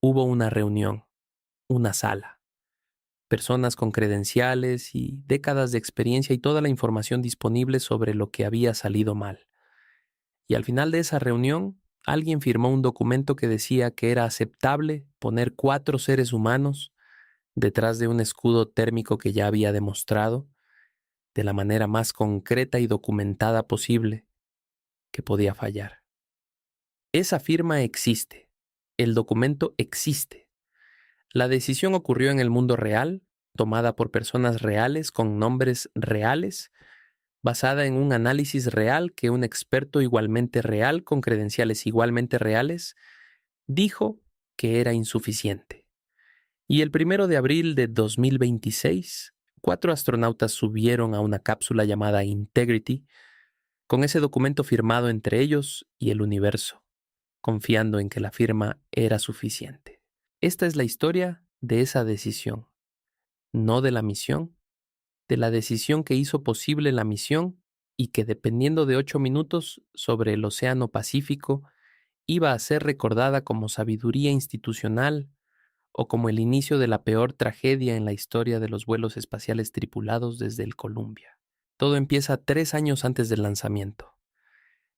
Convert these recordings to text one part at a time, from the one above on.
Hubo una reunión, una sala, personas con credenciales y décadas de experiencia y toda la información disponible sobre lo que había salido mal. Y al final de esa reunión, alguien firmó un documento que decía que era aceptable poner 4 seres humanos detrás de un escudo térmico que ya había demostrado, de la manera más concreta y documentada posible, que podía fallar. Esa firma existe. El documento existe. La decisión ocurrió en el mundo real, tomada por personas reales con nombres reales, basada en un análisis real que un experto igualmente real, con credenciales igualmente reales, dijo que era insuficiente. Y el 1 de abril de 2026, 4 astronautas subieron a una cápsula llamada Integrity, con ese documento firmado entre ellos y el universo, confiando en que la firma era suficiente. Esta es la historia de esa decisión, no de la misión, de la decisión que hizo posible la misión y que, dependiendo de 8 minutos sobre el Océano Pacífico, iba a ser recordada como sabiduría institucional o como el inicio de la peor tragedia en la historia de los vuelos espaciales tripulados desde el Columbia. Todo empieza 3 años antes del lanzamiento.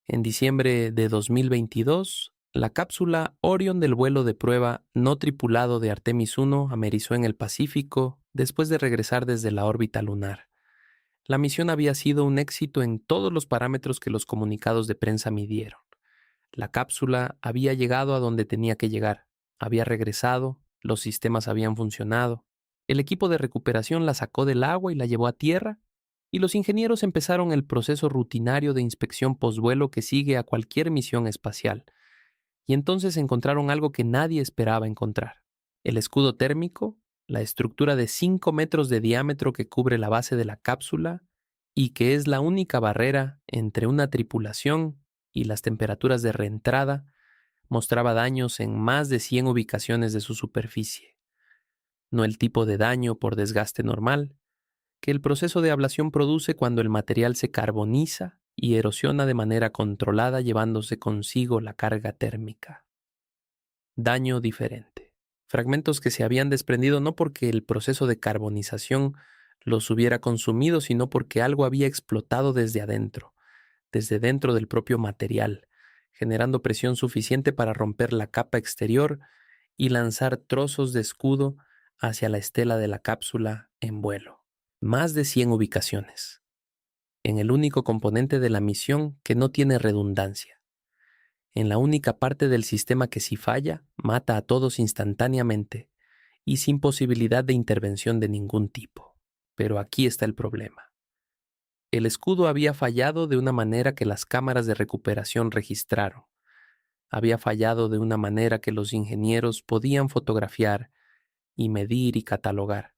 En diciembre de 2022, la cápsula Orion del vuelo de prueba no tripulado de Artemis 1 amerizó en el Pacífico después de regresar desde la órbita lunar. La misión había sido un éxito en todos los parámetros que los comunicados de prensa midieron. La cápsula había llegado a donde tenía que llegar, había regresado, los sistemas habían funcionado, el equipo de recuperación la sacó del agua y la llevó a tierra, y los ingenieros empezaron el proceso rutinario de inspección posvuelo que sigue a cualquier misión espacial. Y entonces encontraron algo que nadie esperaba encontrar: el escudo térmico, la estructura de 5 metros de diámetro que cubre la base de la cápsula y que es la única barrera entre una tripulación y las temperaturas de reentrada, mostraba daños en más de 100 ubicaciones de su superficie. No el tipo de daño por desgaste normal, que el proceso de ablación produce cuando el material se carboniza y erosiona de manera controlada, llevándose consigo la carga térmica. Daño diferente. Fragmentos que se habían desprendido no porque el proceso de carbonización los hubiera consumido, sino porque algo había explotado desde dentro del propio material, generando presión suficiente para romper la capa exterior y lanzar trozos de escudo hacia la estela de la cápsula en vuelo. Más de 100 ubicaciones, en el único componente de la misión que no tiene redundancia, en la única parte del sistema que, si falla, mata a todos instantáneamente y sin posibilidad de intervención de ningún tipo. Pero aquí está el problema. El escudo había fallado de una manera que las cámaras de recuperación registraron. Había fallado de una manera que los ingenieros podían fotografiar y medir y catalogar.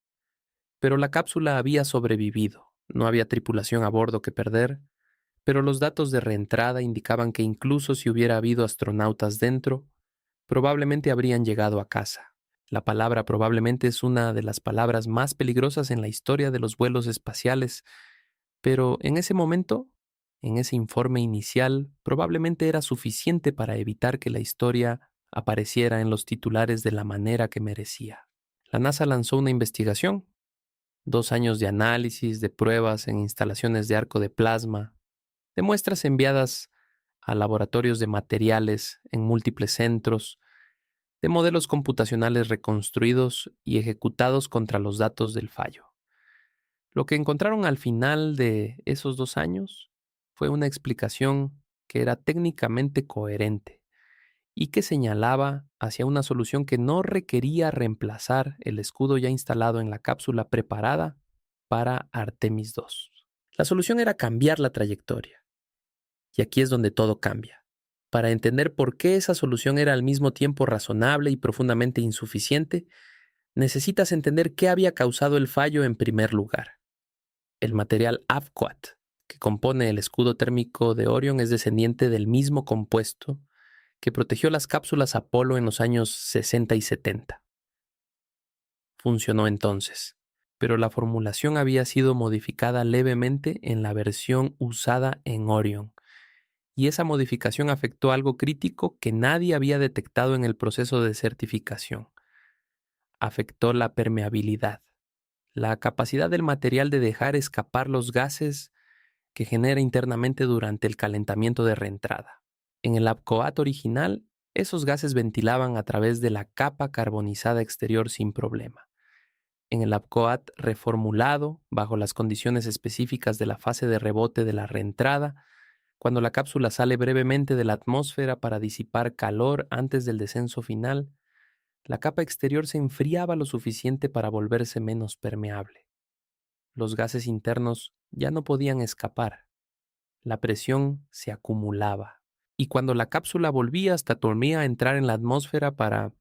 Pero la cápsula había sobrevivido. No había tripulación a bordo que perder, pero los datos de reentrada indicaban que incluso si hubiera habido astronautas dentro, probablemente habrían llegado a casa. La palabra probablemente es una de las palabras más peligrosas en la historia de los vuelos espaciales, pero en ese momento, en ese informe inicial, probablemente era suficiente para evitar que la historia apareciera en los titulares de la manera que merecía. La NASA lanzó una investigación, 2 años de análisis, de pruebas en instalaciones de arco de plasma, de muestras enviadas a laboratorios de materiales en múltiples centros, de modelos computacionales reconstruidos y ejecutados contra los datos del fallo. Lo que encontraron al final de esos 2 años fue una explicación que era técnicamente coherente y que señalaba hacia una solución que no requería reemplazar el escudo ya instalado en la cápsula preparada para Artemis 2. La solución era cambiar la trayectoria. Y aquí es donde todo cambia. Para entender por qué esa solución era al mismo tiempo razonable y profundamente insuficiente, necesitas entender qué había causado el fallo en primer lugar. El material AFQUAT, que compone el escudo térmico de Orion, es descendiente del mismo compuesto que protegió las cápsulas Apolo en los años 60 y 70. Funcionó entonces, pero la formulación había sido modificada levemente en la versión usada en Orion, Y esa modificación afectó algo crítico que nadie había detectado en el proceso de certificación. Afectó la permeabilidad, la capacidad del material de dejar escapar los gases que genera internamente durante el calentamiento de reentrada. En el Abcoat original, esos gases ventilaban a través de la capa carbonizada exterior sin problema. En el Abcoat reformulado, bajo las condiciones específicas de la fase de rebote de la reentrada, cuando la cápsula sale brevemente de la atmósfera para disipar calor antes del descenso final, la capa exterior se enfriaba lo suficiente para volverse menos permeable. Los gases internos ya no podían escapar. La presión se acumulaba. Y cuando la cápsula volvía hasta tornía a entrar en la atmósfera para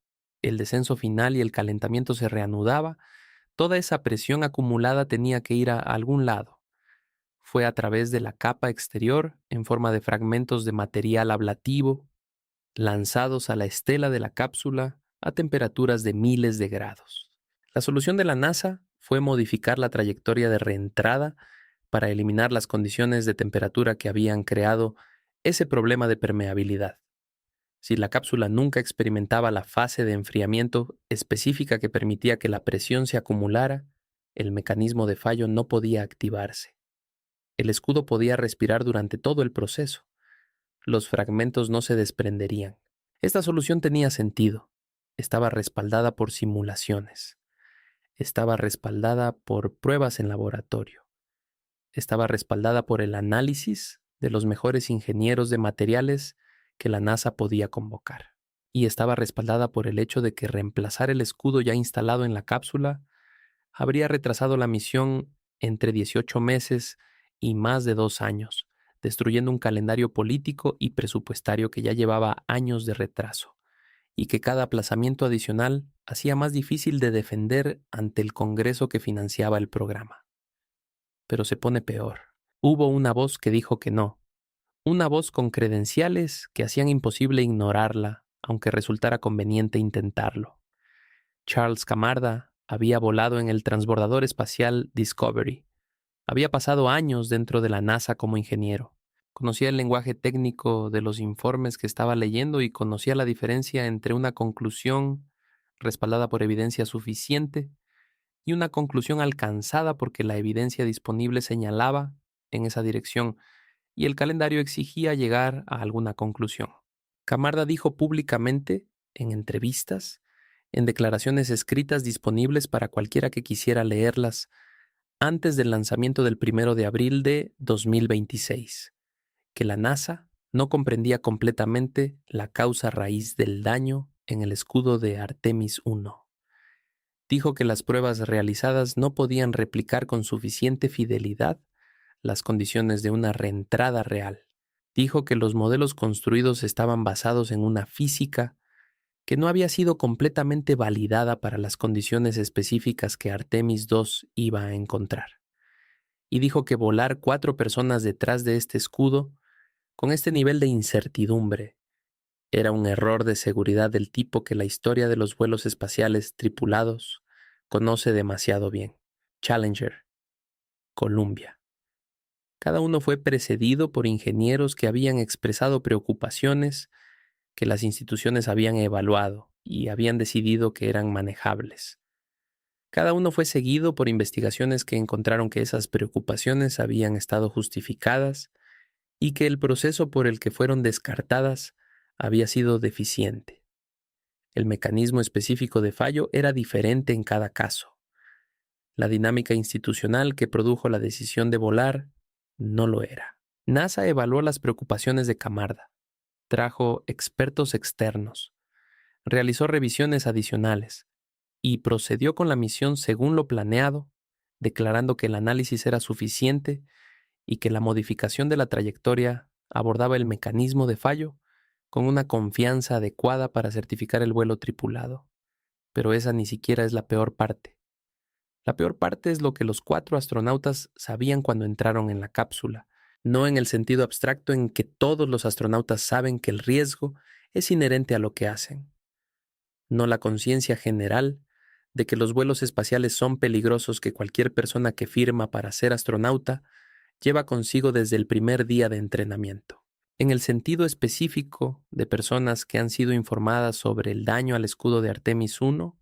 el descenso final y el calentamiento se reanudaba, toda esa presión acumulada tenía que ir a algún lado. Fue a través de la capa exterior, en forma de fragmentos de material ablativo, lanzados a la estela de la cápsula a temperaturas de miles de grados. La solución de la NASA fue modificar la trayectoria de reentrada para eliminar las condiciones de temperatura que habían creado ese problema de permeabilidad. Si la cápsula nunca experimentaba la fase de enfriamiento específica que permitía que la presión se acumulara, el mecanismo de fallo no podía activarse. El escudo podía respirar durante todo el proceso. Los fragmentos no se desprenderían. Esta solución tenía sentido. Estaba respaldada por simulaciones. Estaba respaldada por pruebas en laboratorio. Estaba respaldada por el análisis de los mejores ingenieros de materiales que la NASA podía convocar. Y estaba respaldada por el hecho de que reemplazar el escudo ya instalado en la cápsula habría retrasado la misión entre 18 meses y más de 2 años, destruyendo un calendario político y presupuestario que ya llevaba años de retraso, y que cada aplazamiento adicional hacía más difícil de defender ante el Congreso que financiaba el programa. Pero se pone peor. Hubo una voz que dijo que no, una voz con credenciales que hacían imposible ignorarla, aunque resultara conveniente intentarlo. Charles Camarda había volado en el transbordador espacial Discovery. Había pasado años dentro de la NASA como ingeniero. Conocía el lenguaje técnico de los informes que estaba leyendo y conocía la diferencia entre una conclusión respaldada por evidencia suficiente y una conclusión alcanzada porque la evidencia disponible señalaba en esa dirección y el calendario exigía llegar a alguna conclusión. Camarda dijo públicamente, en entrevistas, en declaraciones escritas disponibles para cualquiera que quisiera leerlas, antes del lanzamiento del 1 de abril de 2026, que la NASA no comprendía completamente la causa raíz del daño en el escudo de Artemis 1. Dijo que las pruebas realizadas no podían replicar con suficiente fidelidad las condiciones de una reentrada real. Dijo que los modelos construidos estaban basados en una física que no había sido completamente validada para las condiciones específicas que Artemis II iba a encontrar. Y dijo que volar 4 personas detrás de este escudo, con este nivel de incertidumbre, era un error de seguridad del tipo que la historia de los vuelos espaciales tripulados conoce demasiado bien. Challenger, Columbia. Cada uno fue precedido por ingenieros que habían expresado preocupaciones que las instituciones habían evaluado y habían decidido que eran manejables. Cada uno fue seguido por investigaciones que encontraron que esas preocupaciones habían estado justificadas y que el proceso por el que fueron descartadas había sido deficiente. El mecanismo específico de fallo era diferente en cada caso. La dinámica institucional que produjo la decisión de volar no lo era. NASA evaluó las preocupaciones de Camarda, trajo expertos externos, realizó revisiones adicionales y procedió con la misión según lo planeado, declarando que el análisis era suficiente y que la modificación de la trayectoria abordaba el mecanismo de fallo con una confianza adecuada para certificar el vuelo tripulado. Pero esa ni siquiera es la peor parte. La peor parte es lo que los 4 astronautas sabían cuando entraron en la cápsula, no en el sentido abstracto en que todos los astronautas saben que el riesgo es inherente a lo que hacen, no la conciencia general de que los vuelos espaciales son peligrosos que cualquier persona que firma para ser astronauta lleva consigo desde el primer día de entrenamiento. En el sentido específico de personas que han sido informadas sobre el daño al escudo de Artemis 1,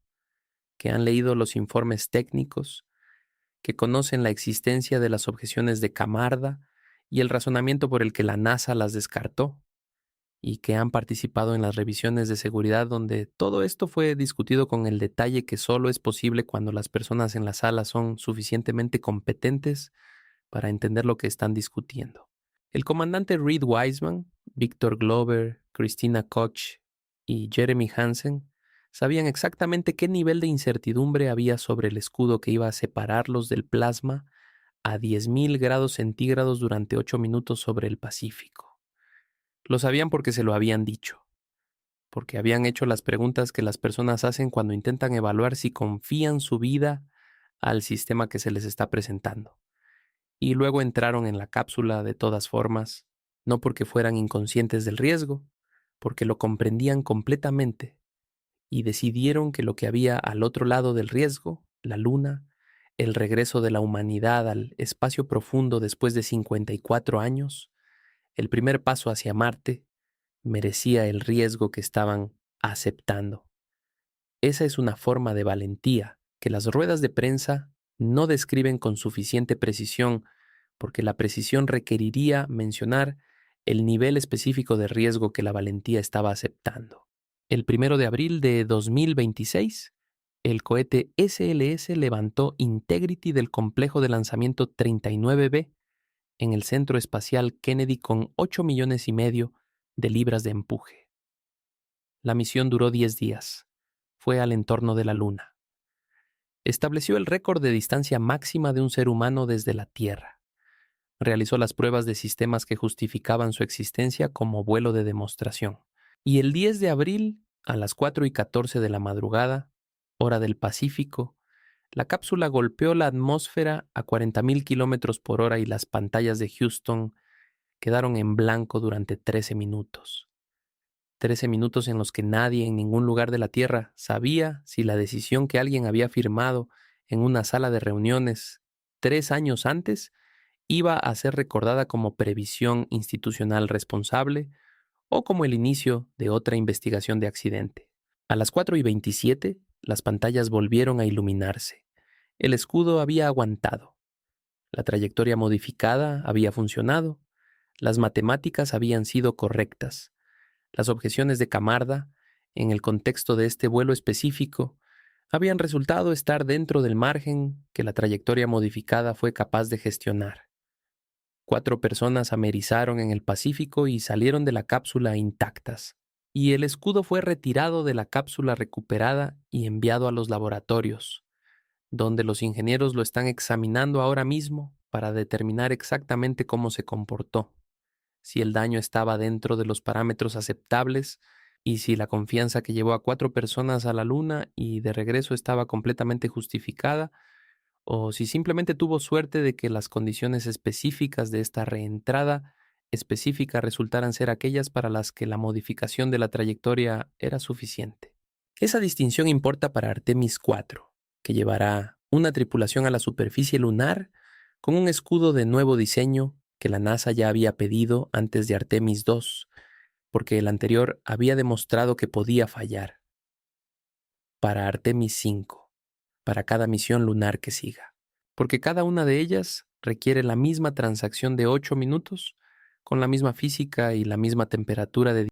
que han leído los informes técnicos, que conocen la existencia de las objeciones de Camarda y el razonamiento por el que la NASA las descartó, y que han participado en las revisiones de seguridad donde todo esto fue discutido con el detalle que solo es posible cuando las personas en la sala son suficientemente competentes para entender lo que están discutiendo. El comandante Reed Wiseman, Victor Glover, Christina Koch y Jeremy Hansen sabían exactamente qué nivel de incertidumbre había sobre el escudo que iba a separarlos del plasma a 10.000 grados centígrados durante 8 minutos sobre el Pacífico. Lo sabían porque se lo habían dicho, porque habían hecho las preguntas que las personas hacen cuando intentan evaluar si confían su vida al sistema que se les está presentando. Y luego entraron en la cápsula de todas formas, no porque fueran inconscientes del riesgo, porque lo comprendían completamente y decidieron que lo que había al otro lado del riesgo, la Luna, el regreso de la humanidad al espacio profundo después de 54 años, el primer paso hacia Marte, merecía el riesgo que estaban aceptando. Esa es una forma de valentía que las ruedas de prensa no describen con suficiente precisión, porque la precisión requeriría mencionar el nivel específico de riesgo que la valentía estaba aceptando. El 1 de abril de 2026, el cohete SLS levantó Integrity del complejo de lanzamiento 39B en el Centro Espacial Kennedy con 8,5 millones de libras de empuje. La misión duró 10 días. Fue al entorno de la Luna. Estableció el récord de distancia máxima de un ser humano desde la Tierra. Realizó las pruebas de sistemas que justificaban su existencia como vuelo de demostración. Y el 10 de abril, a las 4:14 de la madrugada, hora del Pacífico, la cápsula golpeó la atmósfera a 40,000 kilómetros por hora y las pantallas de Houston quedaron en blanco durante 13 minutos. 13 minutos en los que nadie en ningún lugar de la Tierra sabía si la decisión que alguien había firmado en una sala de reuniones 3 años antes iba a ser recordada como previsión institucional responsable o como el inicio de otra investigación de accidente. A las 4:27, las pantallas volvieron a iluminarse. El escudo había aguantado. La trayectoria modificada había funcionado. Las matemáticas habían sido correctas. Las objeciones de Camarda, en el contexto de este vuelo específico, habían resultado estar dentro del margen que la trayectoria modificada fue capaz de gestionar. 4 personas amerizaron en el Pacífico y salieron de la cápsula intactas, y el escudo fue retirado de la cápsula recuperada y enviado a los laboratorios, donde los ingenieros lo están examinando ahora mismo para determinar exactamente cómo se comportó, si el daño estaba dentro de los parámetros aceptables y si la confianza que llevó a 4 personas a la Luna y de regreso estaba completamente justificada, o si simplemente tuvo suerte de que las condiciones específicas de esta reentrada específica resultaran ser aquellas para las que la modificación de la trayectoria era suficiente. Esa distinción importa para Artemis 4, que llevará una tripulación a la superficie lunar con un escudo de nuevo diseño que la NASA ya había pedido antes de Artemis 2, porque el anterior había demostrado que podía fallar. Para Artemis 5, para cada misión lunar que siga, porque cada una de ellas requiere la misma transacción de 8 minutos, con la misma física y la misma temperatura de